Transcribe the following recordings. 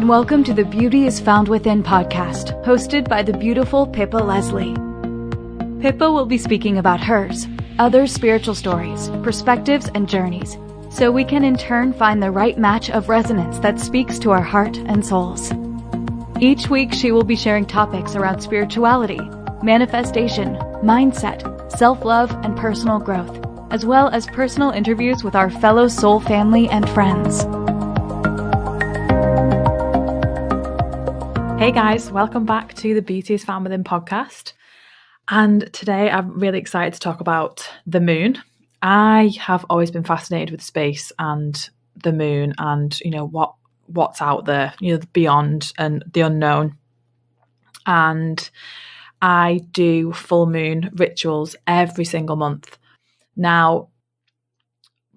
and welcome to the Beauty is Found Within podcast, hosted by the beautiful Pippa Leslie. Pippa will be speaking about hers, others' spiritual stories, perspectives, and journeys, so we can in turn find the right match of resonance that speaks to our heart and souls. Each week, she will be sharing topics around spirituality, manifestation, mindset, self-love, and personal growth, as well as personal interviews with our fellow soul family and friends. Hey guys, welcome back to the Beauty is Found Within podcast. And today I'm really excited to talk about the moon. I have always been fascinated with space and the moon and, what's out there, beyond and the unknown. And I do full moon rituals every single month. Now,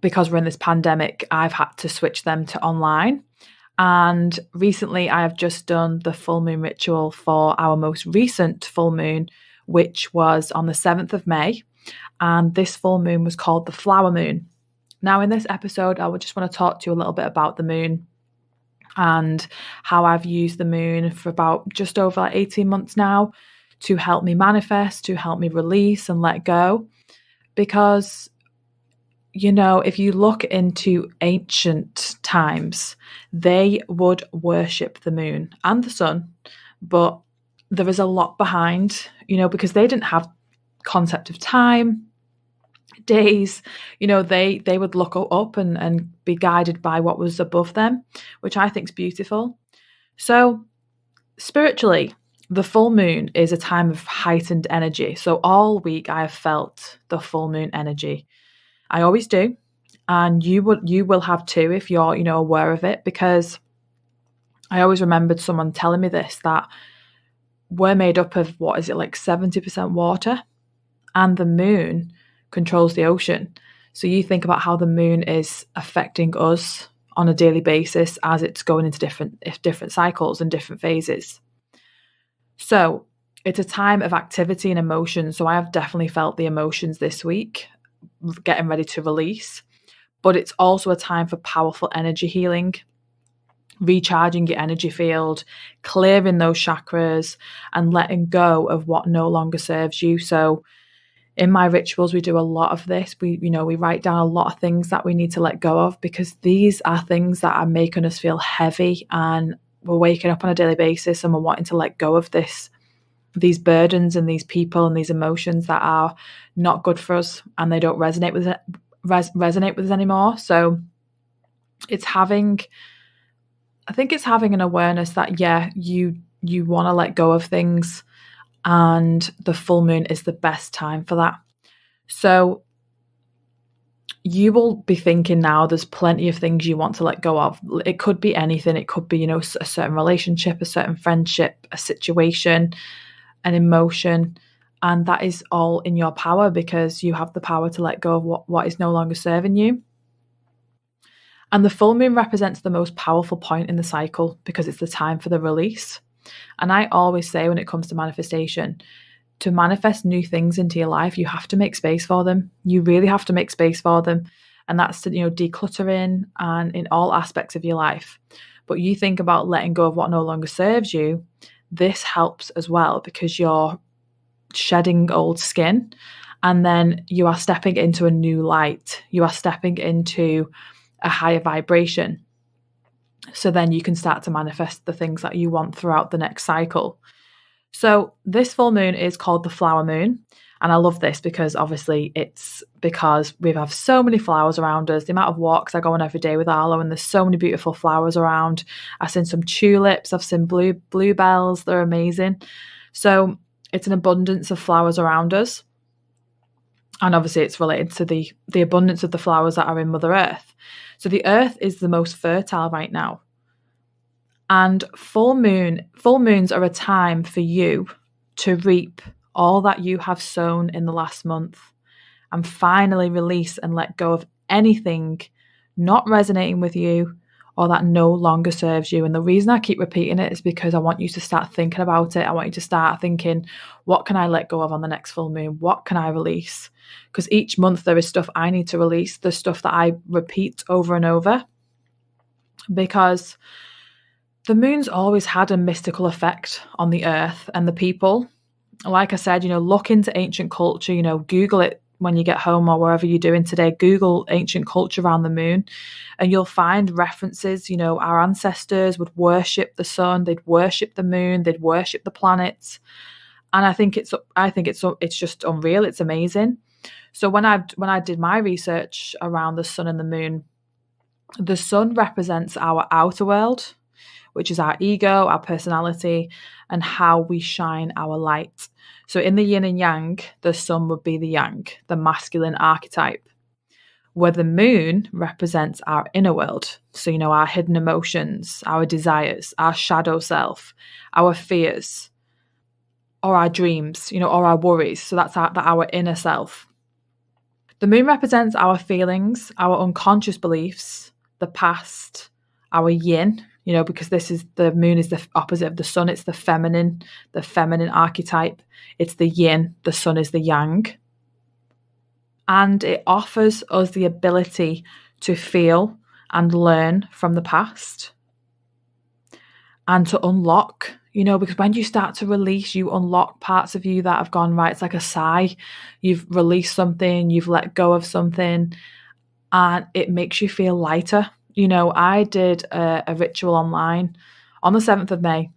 because we're in this pandemic, I've had to switch them to online. And recently I have just done the full moon ritual for our most recent full moon, which was on the 7th of May. And this full moon was called the flower moon. Now, in this episode, I would just want to talk to you a little bit about the moon and how I've used the moon for about just over 18 months now to help me manifest, to help me release and let go. Because if you look into ancient times, they would worship the moon and the sun, but there is a lot behind, because they didn't have concept of time, days, they would look up and be guided by what was above them, which I think is beautiful. So spiritually, the full moon is a time of heightened energy. So all week I have felt the full moon energy. I always do. And you will have too if you're, aware of it, because I always remembered someone telling me this, that we're made up of, 70% water, and the moon controls the ocean. So you think about how the moon is affecting us on a daily basis as it's going into different cycles and different phases. So it's a time of activity and emotion. So I have definitely felt the emotions this week, getting ready to release, but it's also a time for powerful energy healing, recharging your energy field, clearing those chakras and letting go of what no longer serves you. So in my rituals, we do a lot of this. We write down a lot of things that we need to let go of, because these are things that are making us feel heavy, and we're waking up on a daily basis and we're wanting to let go of these burdens and these people and these emotions that are not good for us, and they don't resonate with us anymore. So I think it's having an awareness that you want to let go of things, and the full moon is the best time for that. So you will be thinking now there's plenty of things you want to let go of. It could be anything. It could be, a certain relationship, a certain friendship, a situation, an emotion, and that is all in your power, because you have the power to let go of what is no longer serving you. And the full moon represents the most powerful point in the cycle, because it's the time for the release. And I always say, when it comes to manifestation, to manifest new things into your life, you have to make space for them. You really have to make space for them. And that's to, decluttering and in all aspects of your life. But you think about letting go of what no longer serves you, this helps as well, because you're shedding old skin, and then you are stepping into a new light. You are stepping into a higher vibration. So then you can start to manifest the things that you want throughout the next cycle. So this full moon is called the flower moon. And I love this because obviously it's because we have so many flowers around us. The amount of walks I go on every day with Arlo, and there's so many beautiful flowers around. I've seen some tulips, I've seen bluebells, they're amazing. So it's an abundance of flowers around us. And obviously it's related to the abundance of the flowers that are in Mother Earth. So the earth is the most fertile right now. And full moons are a time for you to reap all that you have sown in the last month, and finally release and let go of anything not resonating with you or that no longer serves you. And the reason I keep repeating it is because I want you to start thinking about it. I want you to start thinking, what can I let go of on the next full moon? What can I release? Because each month there is stuff I need to release. There's stuff that I repeat over and over, because The moon's always had a mystical effect on the earth and the people. Like I said, look into ancient culture, Google it when you get home or wherever you're doing today. Google ancient culture around the moon and you'll find references. Our ancestors would worship the sun, they'd worship the moon, they'd worship the planets. And I think it's just unreal. It's amazing. So when I did my research around the sun and the sun represents our outer world, which is our ego, our personality, and how we shine our light. So in the yin and yang, the sun would be the yang, the masculine archetype, where the moon represents our inner world. So, our hidden emotions, our desires, our shadow self, our fears, or our dreams, or our worries. So that's our inner self. The moon represents our feelings, our unconscious beliefs, the past, our yin, because the moon is the opposite of the sun. It's the feminine archetype. It's the yin, the sun is the yang. And it offers us the ability to feel and learn from the past and to unlock, because when you start to release, you unlock parts of you that have gone, right, it's like a sigh. You've released something, you've let go of something, and it makes you feel lighter. I did a ritual online on the 7th of May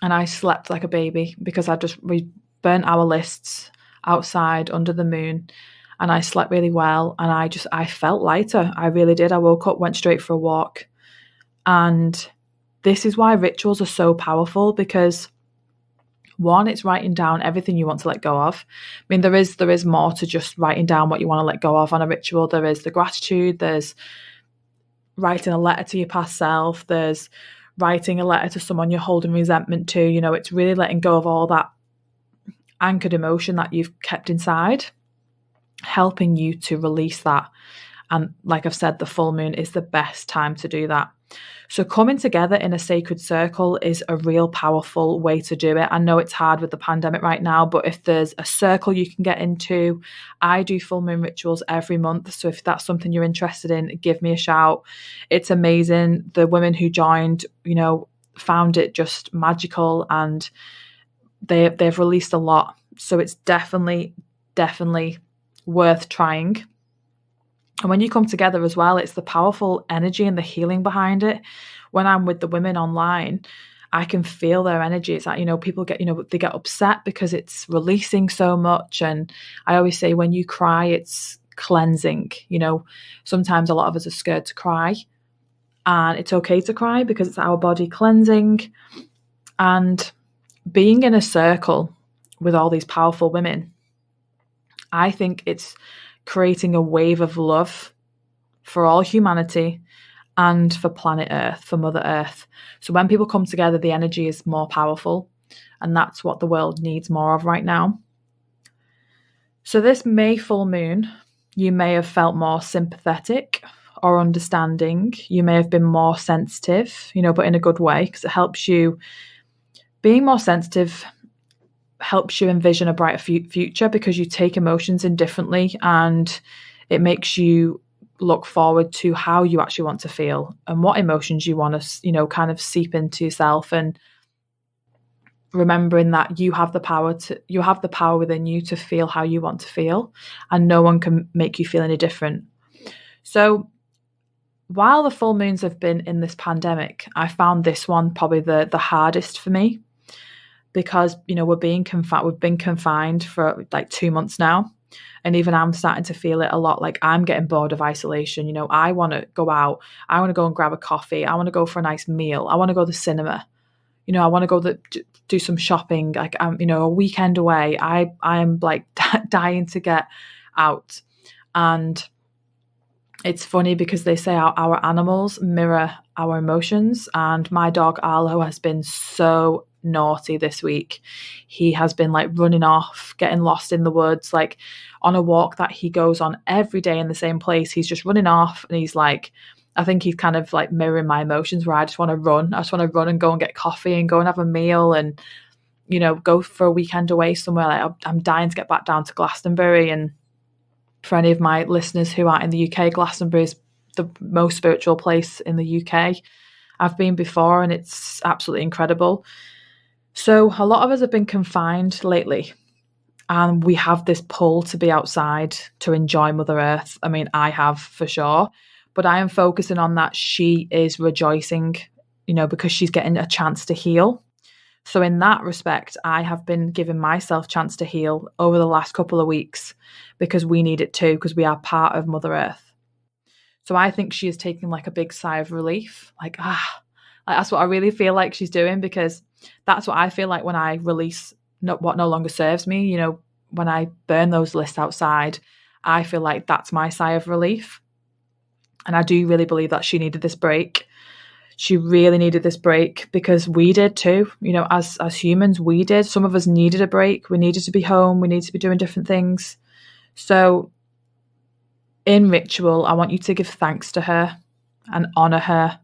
and I slept like a baby because we burnt our lists outside under the moon and I slept really well and I felt lighter. I really did. I woke up, went straight for a walk. And this is why rituals are so powerful because one, it's writing down everything you want to let go of. I mean, there is more to just writing down what you want to let go of on a ritual. There is the gratitude, there's writing a letter to your past self, there's writing a letter to someone you're holding resentment to. It's really letting go of all that anchored emotion that you've kept inside, helping you to release that. And like I've said, the full moon is the best time to do that. So coming together in a sacred circle is a real powerful way to do it. I know it's hard with the pandemic right now, but if there's a circle you can get into, I do full moon rituals every month. So if that's something you're interested in, give me a shout. It's amazing. The women who joined, found it just magical and they've released a lot. So it's definitely worth trying. And when you come together as well, it's the powerful energy and the healing behind it. When I'm with the women online, I can feel their energy. It's like, people get, they get upset because it's releasing so much. And I always say when you cry, it's cleansing. Sometimes a lot of us are scared to cry. And it's okay to cry because it's our body cleansing. And being in a circle with all these powerful women, I think it's creating a wave of love for all humanity and for planet Earth, for Mother Earth. So when people come together, the energy is more powerful, and that's what the world needs more of right now. So this May full moon, you may have felt more sympathetic or understanding. You may have been more sensitive, but in a good way, because it helps you. Being more sensitive helps you envision a brighter future because you take emotions in differently and it makes you look forward to how you actually want to feel and what emotions you want to, kind of seep into yourself, and remembering that you have the power within you to feel how you want to feel and no one can make you feel any different. So while the full moons have been in this pandemic, I found this one probably the hardest for me. Because, we've been confined for like 2 months now. And even I'm starting to feel it a lot. Like I'm getting bored of isolation. I want to go out. I want to go and grab a coffee. I want to go for a nice meal. I want to go to the cinema. I want to go do some shopping. Like a weekend away. I am like dying to get out. And it's funny because they say our animals mirror our emotions. And my dog Arlo has been so naughty this week. He has been like running off, getting lost in the woods, like on a walk that he goes on every day in the same place. He's just running off and he's like, I think he's kind of like mirroring my emotions where I just want to run. I just want to run and go and get coffee and go and have a meal and, go for a weekend away somewhere. Like I'm dying to get back down to Glastonbury. And for any of my listeners who aren't in the UK, Glastonbury is the most spiritual place in the UK. I've been before and it's absolutely incredible. So a lot of us have been confined lately and we have this pull to be outside, to enjoy Mother Earth. I mean, I have for sure, but I am focusing on that she is rejoicing, because she's getting a chance to heal. So in that respect, I have been giving myself a chance to heal over the last couple of weeks because we need it too, because we are part of Mother Earth. So I think she is taking like a big sigh of relief, like that's what I really feel like she's doing, because that's what I feel like when I release what no longer serves me. When I burn those lists outside, I feel like that's my sigh of relief. And I do really believe that she needed this break. She really needed this break because we did too. As humans, we did. Some of us needed a break. We needed to be home. We needed to be doing different things. So in ritual, I want you to give thanks to her and honor her,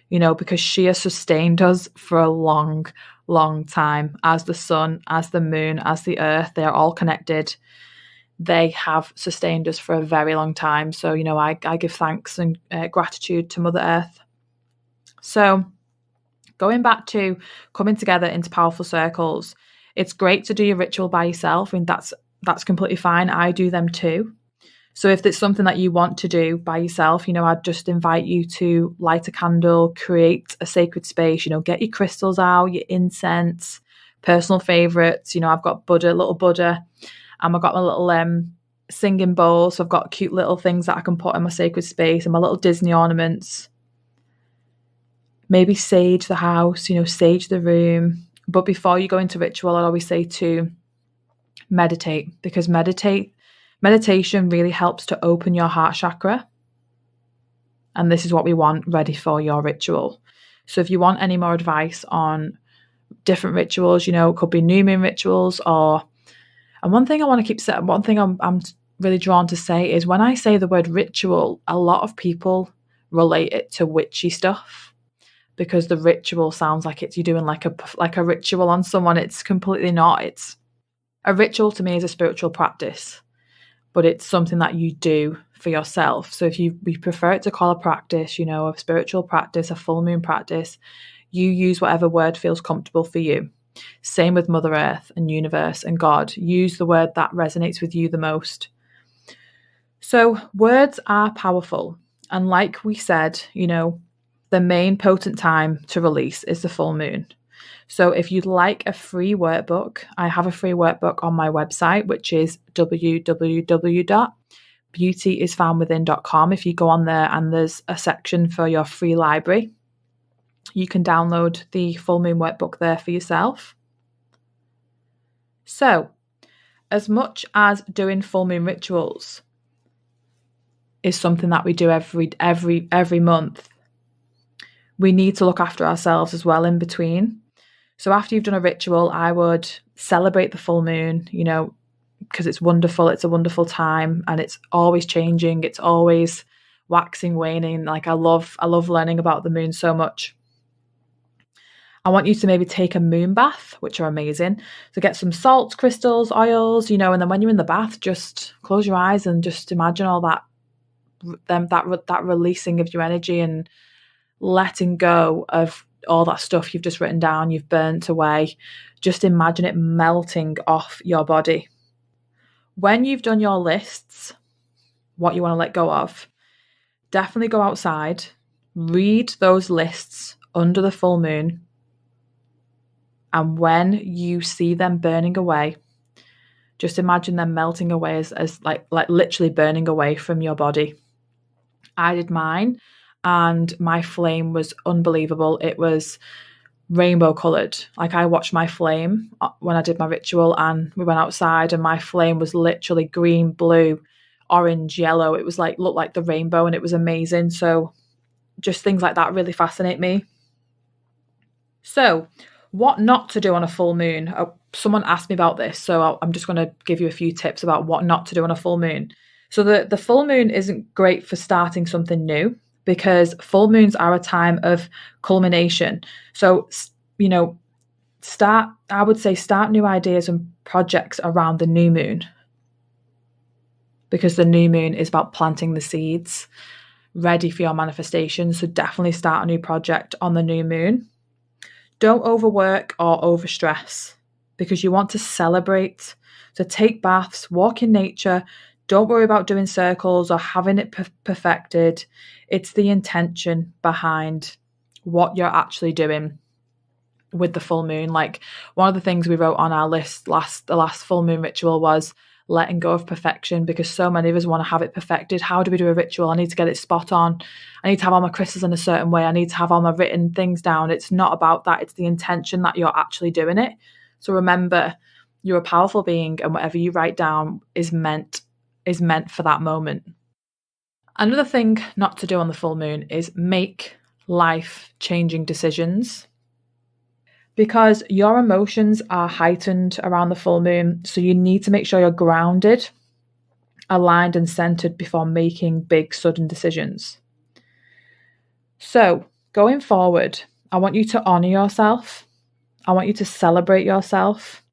because she has sustained us for a long, long time. As the sun, as the moon, as the earth, they are all connected. They have sustained us for a very long time. So, I give thanks and gratitude to Mother Earth. So going back to coming together into powerful circles, it's great to do your ritual by yourself. I mean, that's completely fine. I do them too. So if it's something that you want to do by yourself, I'd just invite you to light a candle, create a sacred space, get your crystals out, your incense, personal favorites. I've got little Buddha, and I've got my little singing bowl. So I've got cute little things that I can put in my sacred space and my little Disney ornaments. Maybe sage the house, sage the room. But before you go into ritual, I'd always say to meditate, because meditation really helps to open your heart chakra. And this is what we want ready for your ritual. So if you want any more advice on different rituals, it could be new moon rituals and one thing I want to keep saying, one thing I'm really drawn to say is when I say the word ritual, a lot of people relate it to witchy stuff. Because the ritual sounds like you're doing like a ritual on someone. It's completely not. It's a ritual to me is a spiritual practice, but it's something that you do for yourself. So if we prefer it to call a practice, a spiritual practice, a full moon practice, you use whatever word feels comfortable for you. Same with Mother Earth and universe and God. Use the word that resonates with you the most. So words are powerful. And like we said, the main potent time to release is the full moon. So if you'd like a free workbook, I have a free workbook on my website, which is www.beautyisfoundwithin.com. If you go on there and there's a section for your free library, you can download the full moon workbook there for yourself. So as much as doing full moon rituals is something that we do every month, we need to look after ourselves as well in between. So after you've done a ritual, I would celebrate the full moon, because it's wonderful. It's a wonderful time and it's always changing. It's always waxing, waning. Like I love learning about the moon so much. I want you to maybe take a moon bath, which are amazing. So get some salts, crystals, oils, and then when you're in the bath, just close your eyes and just imagine all that releasing of your energy and letting go of all that stuff you've just written down, you've burnt away. Just imagine it melting off your body. When you've done your lists, what you want to let go of, definitely go outside, read those lists under the full moon. And when you see them burning away, just imagine them melting away as like literally burning away from your body. I did mine. And my flame was unbelievable. It was rainbow coloured. Like I watched my flame when I did my ritual and we went outside and my flame was literally green, blue, orange, yellow. It was looked like the rainbow and it was amazing. So just things like that really fascinate me. So what not to do on a full moon? Someone asked me about this. So I'm just going to give you a few tips about what not to do on a full moon. So the full moon isn't great for starting something new, because full moons are a time of culmination. So, start new ideas and projects around the new moon, because the new moon is about planting the seeds. ready for your manifestation. So definitely start a new project on the new moon. Don't overwork or overstress because you want to celebrate. So take baths, walk in nature. Don't worry about doing circles or having it perfected. It's the intention behind what you're actually doing with the full moon. Like, one of the things we wrote on our list the last full moon ritual was letting go of perfection, because so many of us want to have it perfected. How do we do a ritual? I need to get it spot on. I need to have all my crystals in a certain way. I need to have all my written things down. It's not about that. It's the intention that you're actually doing it. So remember, you're a powerful being, and whatever you write down is meant for that moment. Another thing not to do on the full moon is make life-changing decisions, because your emotions are heightened around the full moon. So you need to make sure you're grounded, aligned, and centered before making big, sudden decisions. So going forward, I want you to honor yourself. I want you to celebrate yourself.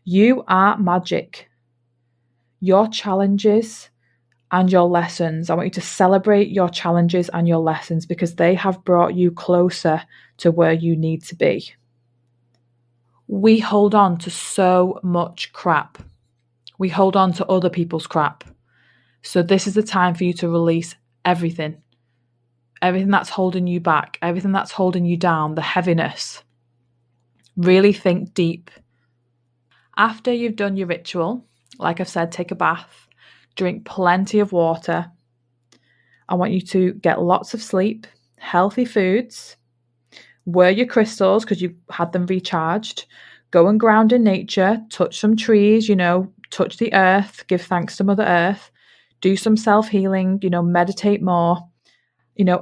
You are magic. Your challenges and your lessons, I want you to celebrate your challenges and your lessons, because they have brought you closer to where you need to be. We hold on to so much crap. We hold on to other people's crap. So this is the time for you to release everything. Everything that's holding you back, everything that's holding you down, the heaviness. Really think deep. After you've done your ritual, like I've said, take a bath, drink plenty of water. I want you to get lots of sleep, healthy foods, wear your crystals because you've had them recharged, go and ground in nature, touch some trees, touch the earth, give thanks to Mother Earth, do some self-healing, meditate more,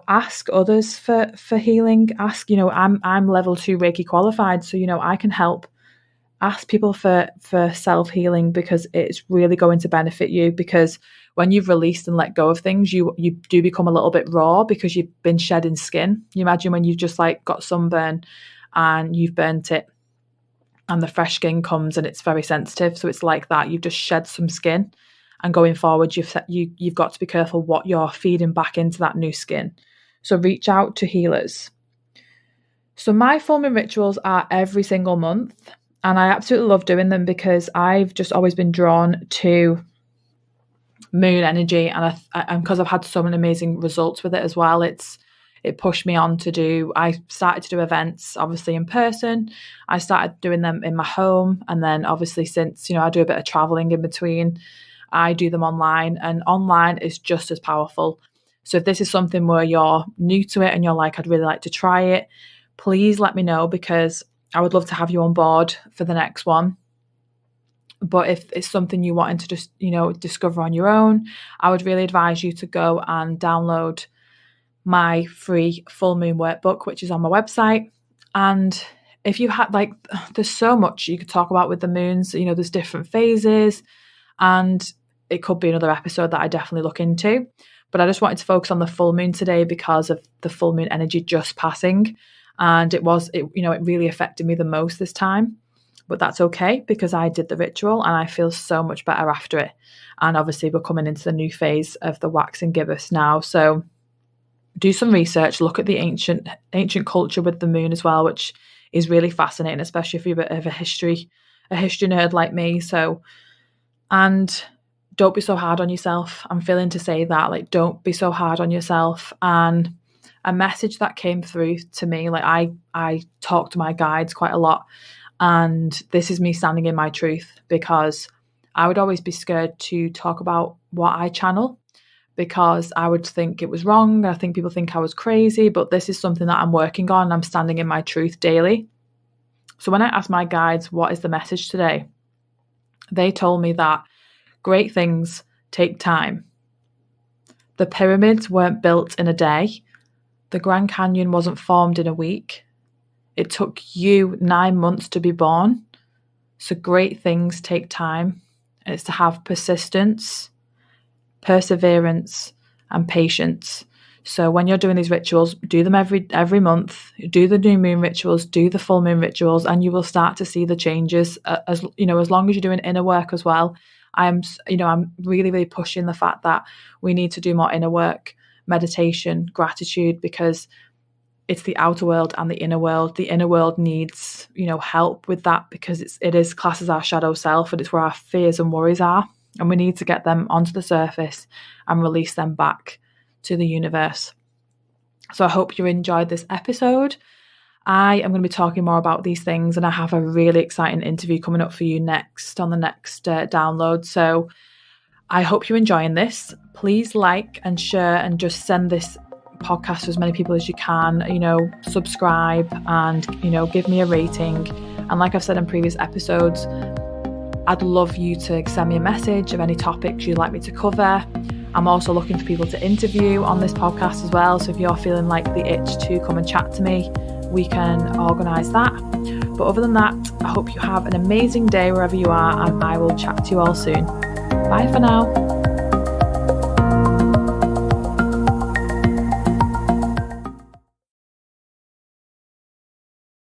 ask others for healing. Ask, I'm level 2 Reiki qualified, so, I can help. Ask people for self-healing, because it's really going to benefit you, because when you've released and let go of things, you do become a little bit raw, because you've been shedding skin. You imagine when you've just got sunburn and you've burnt it, and the fresh skin comes and it's very sensitive. So it's like that. You've just shed some skin, and going forward, you've got to be careful what you're feeding back into that new skin. So reach out to healers. So my full moon rituals are every single month, and I absolutely love doing them because I've just always been drawn to moon energy, and because I've had so many amazing results with it as well. It pushed me on I started to do events, obviously in person. I started doing them in my home, and then obviously since I do a bit of traveling in between, I do them online, and online is just as powerful. So if this is something where you're new to it and you're like, I'd really like to try it, please let me know, because I would love to have you on board for the next one. But if it's something you wanted to just, discover on your own, I would really advise you to go and download my free full moon workbook, which is on my website. And if you had there's so much you could talk about with the moons, there's different phases, and it could be another episode that I definitely look into. But I just wanted to focus on the full moon today because of the full moon energy just passing. And it really affected me the most this time. But that's okay, because I did the ritual and I feel so much better after it. And obviously we're coming into the new phase of the waxing gibbous now. So do some research, look at the ancient culture with the moon as well, which is really fascinating, especially if you're a bit of a history nerd like me. So, and don't be so hard on yourself. I'm feeling to say that, don't be so hard on yourself. And a message that came through to me, I talk to my guides quite a lot, and this is me standing in my truth, because I would always be scared to talk about what I channel, because I would think it was wrong. I think people think I was crazy, but this is something that I'm working on. I'm standing in my truth daily. So when I asked my guides, what is the message today? They told me that great things take time. The pyramids weren't built in a day. The Grand Canyon wasn't formed in a week. It took you 9 months to be born. So great things take time. And it's to have persistence, perseverance, and patience. So when you're doing these rituals, do them every month. Do the new moon rituals, do the full moon rituals, and you will start to see the changes. As long as you're doing inner work as well. I'm really, really pushing the fact that we need to do more inner work, meditation, gratitude, because it's the outer world and the inner world. The inner world needs, help with that, because it is classed as our shadow self, and it's where our fears and worries are. And we need to get them onto the surface and release them back to the universe. So I hope you enjoyed this episode. I am going to be talking more about these things, and I have a really exciting interview coming up for you next on the next download. So I hope you're enjoying this. Please like and share and just send this podcast to as many people as you can. Subscribe and, give me a rating. And like I've said in previous episodes, I'd love you to send me a message of any topics you'd like me to cover. I'm also looking for people to interview on this podcast as well. So if you're feeling like the itch to come and chat to me, we can organise that. But other than that, I hope you have an amazing day wherever you are, and I will chat to you all soon. Bye for now.